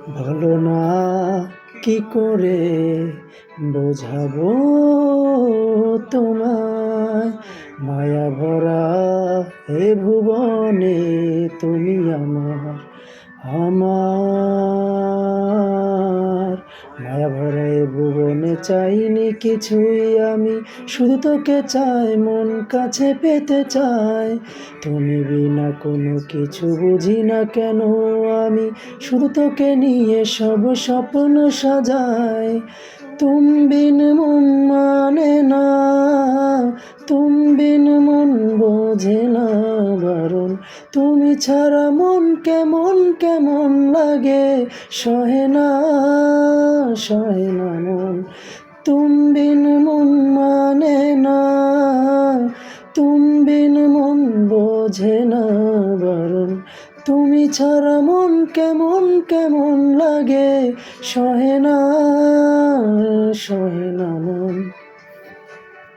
বলো না কি করে বোঝাবো তোমায়, মায়া ভরা এ ভুবনে তুমি আমার আমার মায়া ভরা এ ভুবনে চাইনি কিছুই আমি, শুধু তোকে চাই, মন কাছে পেতে চাই। তুমি বিনা কোনো কিছু বুঝি না কেন আমি, শুধু তোকে নিয়ে সব স্বপ্ন সাজাই। তুমি বিন মন মানে না, তুমি বিন মন বোঝে না বারণ, তুমি ছাড়া মন কেমন কেমন লাগে, সহে না সহে না মন। তুমি বিন মন মানে না, তুমি বিন মন বোঝে না বারণ, তুমি ছাড়া মন কেমন কেমন লাগে, সহে না সহে না।